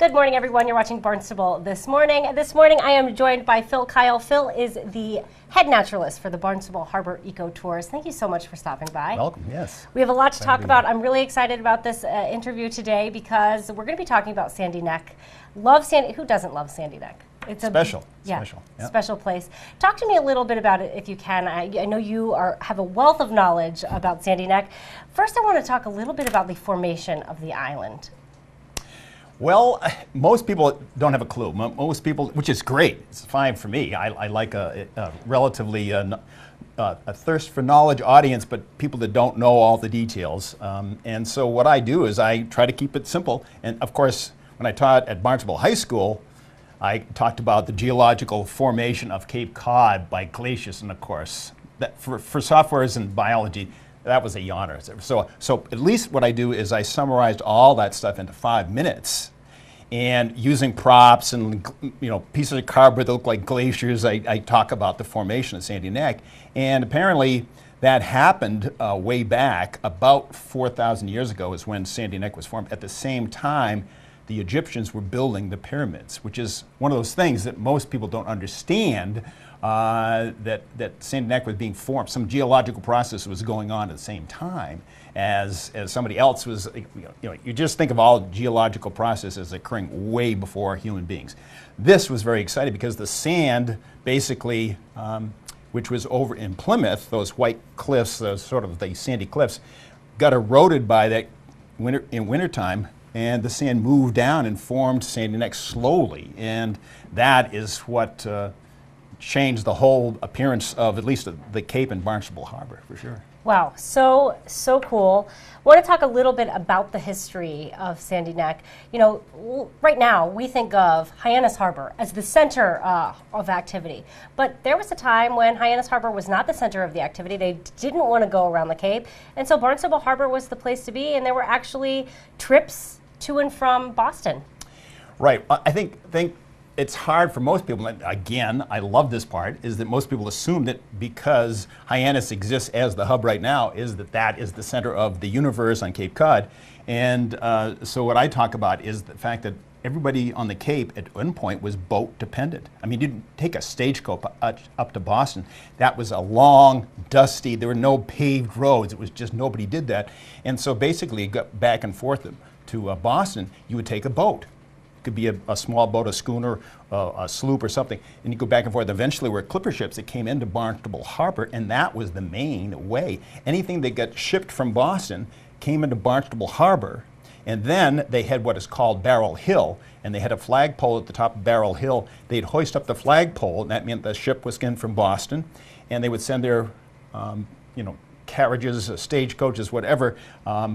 Good morning, everyone. You're watching Barnstable this morning. This morning, I am joined by Phil Kyle. Phil is the head naturalist for the Barnstable Harbor Eco Tours. Thank you so much for stopping by. Welcome, yes. We have a lot to talk about. I'm really excited about this interview today because we're going to be talking about Sandy Neck. Love Sandy. Who doesn't love Sandy Neck? It's special. Special place. Talk to me a little bit about it if you can. I know you have a wealth of knowledge about Sandy Neck. First, I want to talk a little bit about the formation of the island. Well, most people don't have a clue. Most people, which is great. It's fine for me. I like a relatively a thirst for knowledge audience, but people that don't know all the details. And so what I do is I try to keep it simple. And of course, when I taught at Barnstable High School, I talked about the geological formation of Cape Cod by glaciers, and of course, that for sophomores in biology, that was a yawner. So at least what I do is I summarized all that stuff into 5 minutes, and using props and pieces of cardboard that look like glaciers, I talk about the formation of Sandy Neck. And apparently that happened way back, about 4,000 years ago is when Sandy Neck was formed. At the same time, the Egyptians were building the pyramids, which is one of those things that most people don't understand, that Sandy Neck was being formed. Some geological process was going on at the same time as somebody else was. You just think of all geological processes occurring way before human beings. This was very exciting because the sand, basically, which was over in Plymouth, those white cliffs, those sort of the sandy cliffs, got eroded by that in wintertime. And the sand moved down and formed Sandy Neck slowly. And that is what changed the whole appearance of at least the Cape and Barnstable Harbor, for sure. Wow, so cool. I want to talk a little bit about the history of Sandy Neck. Right now we think of Hyannis Harbor as the center of activity. But there was a time when Hyannis Harbor was not the center of the activity. They didn't want to go around the Cape. And so Barnstable Harbor was the place to be, and there were actually trips to and from Boston. Right. I think it's hard for most people, and again, I love this part, is that most people assume that because Hyannis exists as the hub right now, is that is the center of the universe on Cape Cod. And so what I talk about is the fact that everybody on the Cape at one point was boat dependent. I mean, you didn't take a stagecoach up to Boston. That was a long, dusty, there were no paved roads. It was just nobody did that. And so basically, you got back and forth to Boston, you would take a boat. It could be a small boat, a schooner, a sloop or something, and you go back and forth. Eventually were clipper ships that came into Barnstable Harbor, and that was the main way. Anything that got shipped from Boston came into Barnstable Harbor, and then they had what is called Barrel Hill, and they had a flagpole at the top of Barrel Hill. They'd hoist up the flagpole, and that meant the ship was in from Boston, and they would send their carriages, stagecoaches, whatever,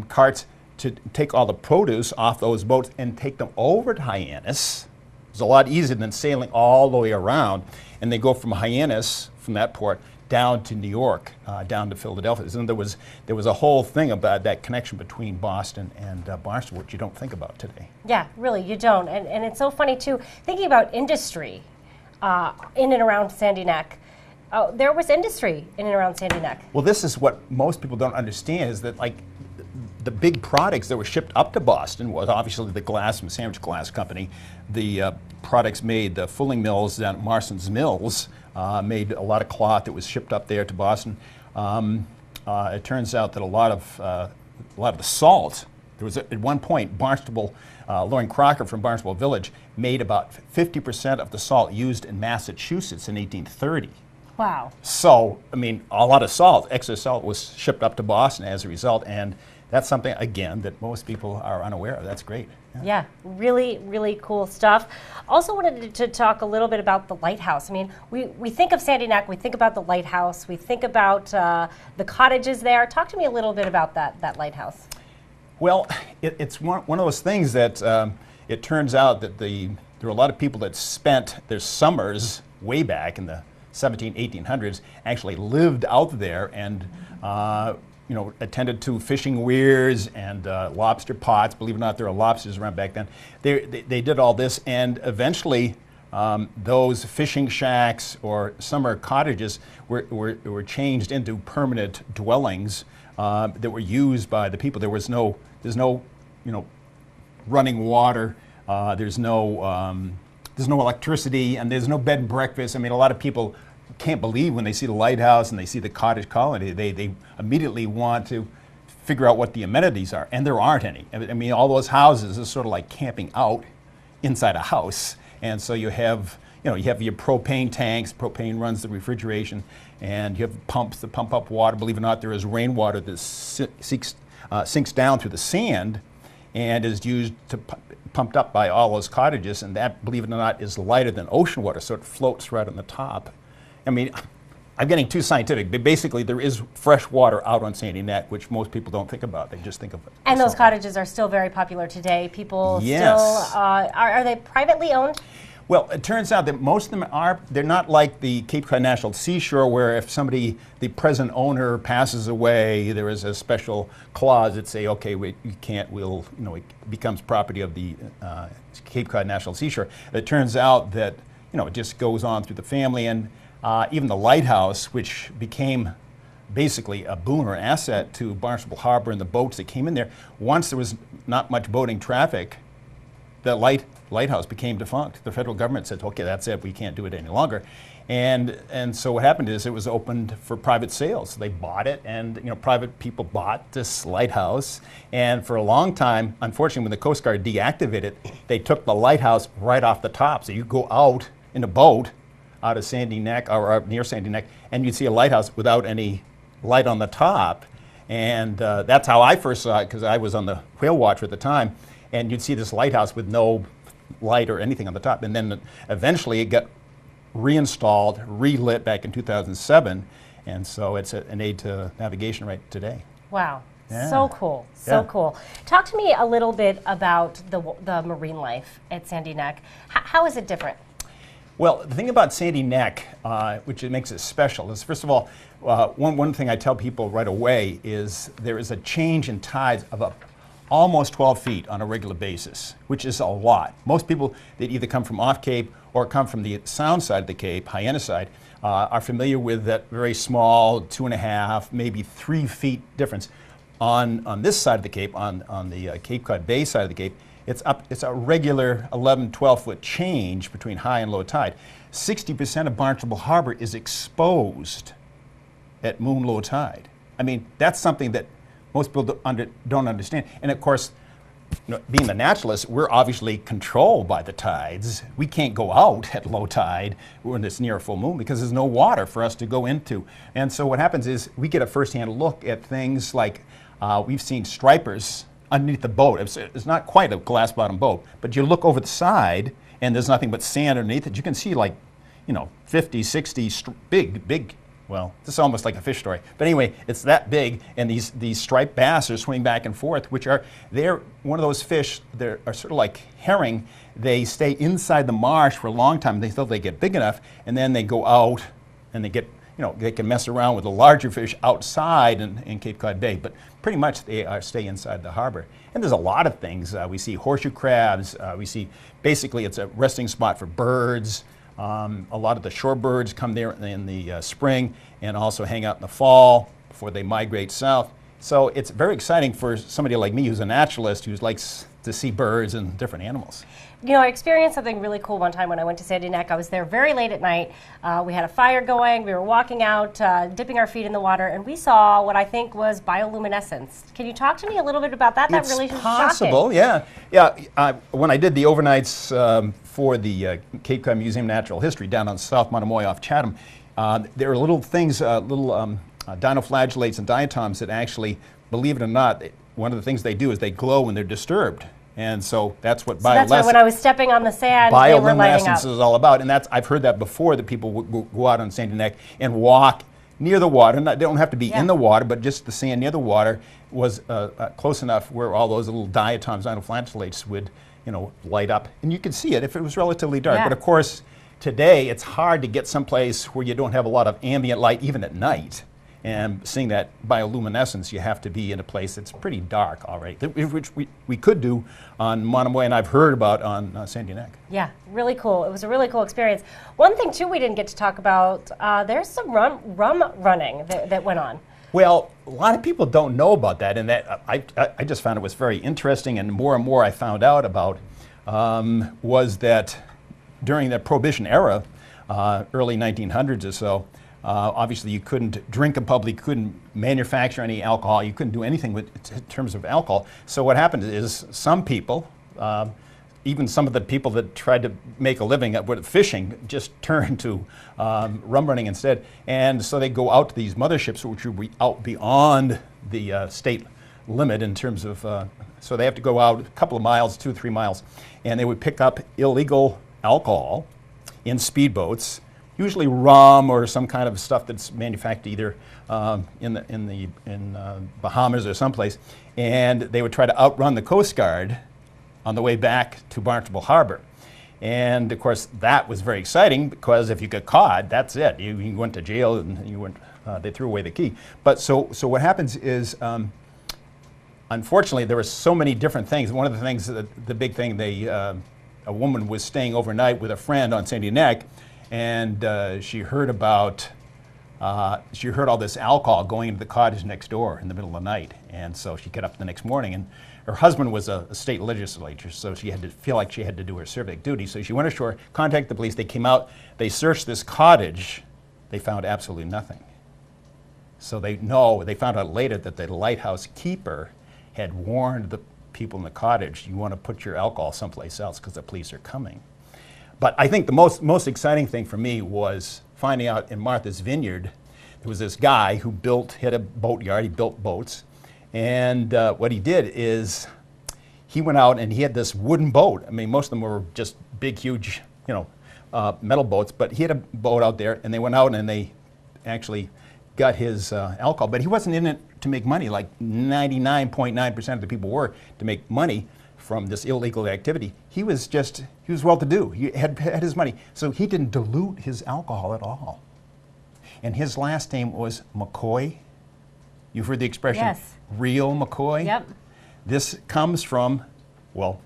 carts, to take all the produce off those boats and take them over to Hyannis. It's a lot easier than sailing all the way around. And they go from Hyannis, from that port, down to New York, down to Philadelphia. And there was a whole thing about that connection between Boston and Barnstable, which you don't think about today. Yeah, really, you don't. And it's so funny, too, thinking about industry in and around Sandy Neck. There was industry in and around Sandy Neck. Well, this is what most people don't understand, is that, the big products that were shipped up to Boston was obviously the glass and sandwich glass company. The products made, the fulling mills down at Marston's Mills made a lot of cloth that was shipped up there to Boston. It turns out that a lot of the salt, there was at one point Barnstable, Loring Crocker from Barnstable Village made about 50% of the salt used in Massachusetts in 1830. Wow. So, I mean, a lot of salt, excess salt, was shipped up to Boston as a result, and that's something, again, that most people are unaware of. That's great. Yeah, really, really cool stuff. Also wanted to talk a little bit about the Lighthouse. I mean, we think of Sandy Neck, we think about the Lighthouse, we think about the cottages there. Talk to me a little bit about that Lighthouse. Well, it's one of those things that it turns out that there were a lot of people that spent their summers way back in the 1800s, actually lived out there and attended to fishing weirs and lobster pots. Believe it or not, there were lobsters around back then. They did all this, and eventually those fishing shacks or summer cottages were changed into permanent dwellings that were used by the people. There's no running water. There's no electricity, and there's no bed and breakfast. I mean, a lot of people can't believe when they see the lighthouse and they see the cottage colony, they immediately want to figure out what the amenities are, and there aren't any. I mean, all those houses is sort of like camping out inside a house, and so you have your propane tanks. Propane runs the refrigeration, and you have pumps that pump up water. Believe it or not, there is rainwater that sinks down through the sand and is used to pumped up by all those cottages, and that, believe it or not, is lighter than ocean water, so it floats right on the top. I mean, I'm getting too scientific, but basically there is fresh water out on Sandy Neck, which most people don't think about. They just think of it. And those cottages are still very popular today. People Yes. still, are they privately owned? Well, it turns out that most of them they're not like the Cape Cod National Seashore, where if the present owner passes away, there is a special clause that say, okay, you can't, it becomes property of the Cape Cod National Seashore. It turns out that, it just goes on through the family, and even the Lighthouse, which became basically a boon or an asset to Barnstable Harbor and the boats that came in there. Once there was not much boating traffic, the Lighthouse became defunct. The federal government said, okay, that's it, we can't do it any longer. And so what happened is it was opened for private sales. They bought it, and private people bought this lighthouse. And for a long time, unfortunately, when the Coast Guard deactivated it, they took the lighthouse right off the top. So you go out in a boat out of Sandy Neck or near Sandy Neck, and you'd see a lighthouse without any light on the top. And that's how I first saw it, because I was on the whale watch at the time, and you'd see this lighthouse with no light or anything on the top. And then eventually it got reinstalled, relit back in 2007, and so it's an aid to navigation right today. Wow. Yeah. So cool, so Yeah. cool. Talk to me a little bit about the marine life at Sandy Neck. How is it different? Well, the thing about Sandy Neck, which makes it special, is first of all, one thing I tell people right away is there is a change in tides of almost 12 feet on a regular basis, which is a lot. Most people that either come from off Cape or come from the Sound side of the Cape, Hyannis side, are familiar with that very small 2.5, maybe 3 feet difference. On this side of the Cape, on the Cape Cod Bay side of the Cape, it's a regular 11, 12-foot change between high and low tide. 60% of Barnstable Harbor is exposed at moon low tide. I mean, that's something that most people don't understand. And of course, being the naturalists, we're obviously controlled by the tides. We can't go out at low tide when it's near a full moon because there's no water for us to go into. And so what happens is we get a first-hand look at things like we've seen stripers underneath the boat. It's not quite a glass-bottom boat, but you look over the side and there's nothing but sand underneath it. You can see 50, 60 big. Well, this is almost like a fish story. But anyway, it's that big, and these striped bass are swimming back and forth, they're one of those fish that are sort of like herring. They stay inside the marsh for a long time until they get big enough, and then they go out and they can mess around with the larger fish outside in Cape Cod Bay, but pretty much they stay inside the harbor. And there's a lot of things. We see horseshoe crabs. We see, basically, it's a resting spot for birds. A lot of the shorebirds come there in the spring and also hang out in the fall before they migrate south. So it's very exciting for somebody like me who's a naturalist who likes to see birds and different animals. I experienced something really cool one time when I went to Sandy Neck. I was there very late at night. We had a fire going. We were walking out, dipping our feet in the water, and we saw what I think was bioluminescence. Can you talk to me a little bit about that? That really was possible, shocking. Yeah. When I did the overnights for the Cape Cod Museum of Natural History down on South Monomoy off Chatham, there are little things, dinoflagellates and diatoms that actually, believe it or not, one of the things they do is they glow when they're disturbed. And so that's what that's why when I was stepping on the sand, they were lighting up. Bioluminescence is all about. And I've heard that before, that people would go out on Sandy Neck and walk near the water. They don't have to be in the water, but just the sand near the water was close enough where all those little diatoms, dinoflagellates would light up. And you could see it if it was relatively dark. Yeah. But of course, today it's hard to get someplace where you don't have a lot of ambient light, even at night. And seeing that bioluminescence, you have to be in a place that's pretty dark already, which we could do on Monomoy, and I've heard about on Sandy Neck. Yeah, really cool. It was a really cool experience. One thing, too, we didn't get to talk about, there's some rum running that went on. Well, a lot of people don't know about that, and that I just found it was very interesting, and more I found out about was that during the Prohibition era, early 1900s or so, obviously you couldn't drink in public, you couldn't manufacture any alcohol, you couldn't do anything with, in terms of alcohol. So what happened is some people, even some of the people that tried to make a living with fishing, just turned to rum running instead. And so they go out to these motherships, which would be out beyond the state limit in terms of, so they have to go out a couple of miles, 2 or 3 miles, and they would pick up illegal alcohol in speedboats, usually rum or some kind of stuff that's manufactured either in Bahamas or someplace, and they would try to outrun the Coast Guard on the way back to Barnstable Harbor. And of course that was very exciting, because if you got caught, that's it. You went to jail and you went, they threw away the key. But so what happens is, unfortunately, there were so many different things. One of the things, the big thing, a woman was staying overnight with a friend on Sandy Neck, and she heard about, she heard all this alcohol going into the cottage next door in the middle of the night. And so she got up the next morning, and her husband was a state legislator, so she had to feel like she had to do her civic duty. So she went ashore, contacted the police, they came out, they searched this cottage, they found absolutely nothing. So they found out later that the lighthouse keeper had warned the people in the cottage, you want to put your alcohol someplace else because the police are coming. But I think the most exciting thing for me was finding out in Martha's Vineyard, there was this guy who had a boatyard, he built boats, and what he did is he went out and he had this wooden boat. I mean, most of them were just big, huge, metal boats, but he had a boat out there, and they went out and they actually got his alcohol, but he wasn't in it to make money like 99.9% of the people were, to make money from this illegal activity. He was well-to-do. He had his money. So he didn't dilute his alcohol at all. And his last name was McCoy. You've heard the expression, yes, real McCoy? Yep. This comes from, well,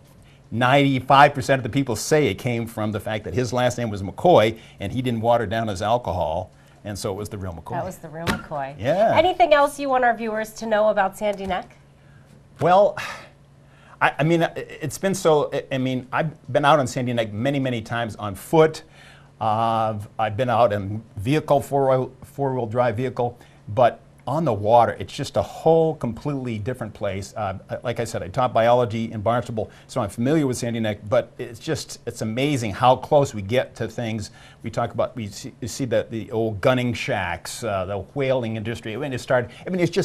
95% of the people say it came from the fact that his last name was McCoy and he didn't water down his alcohol. And so it was the real McCoy. That was the real McCoy. Yeah. Anything else you want our viewers to know about Sandy Neck? Well, I mean, it's been so, I mean, I've been out on Sandy Neck many, many times on foot. I've been out in vehicle, four-wheel drive vehicle, but on the water, it's just a whole completely different place. Like I said, I taught biology in Barnstable, so I'm familiar with Sandy Neck, but it's amazing how close we get to things. We talk about, you see the old gunning shacks, the whaling industry. When it started, I mean, it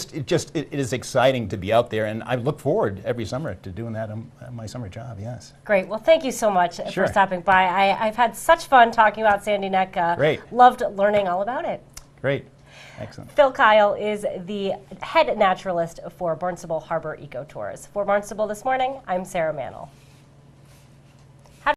is exciting to be out there, and I look forward every summer to doing that on my summer job, yes. Great, well, thank you so much Sure. for stopping by. I've had such fun talking about Sandy Neck. Great. Loved learning all about it. Great. Excellent. Phil Kyle is the head naturalist for Barnstable Harbor Eco Tours. For Barnstable This Morning, I'm Sarah Mantle.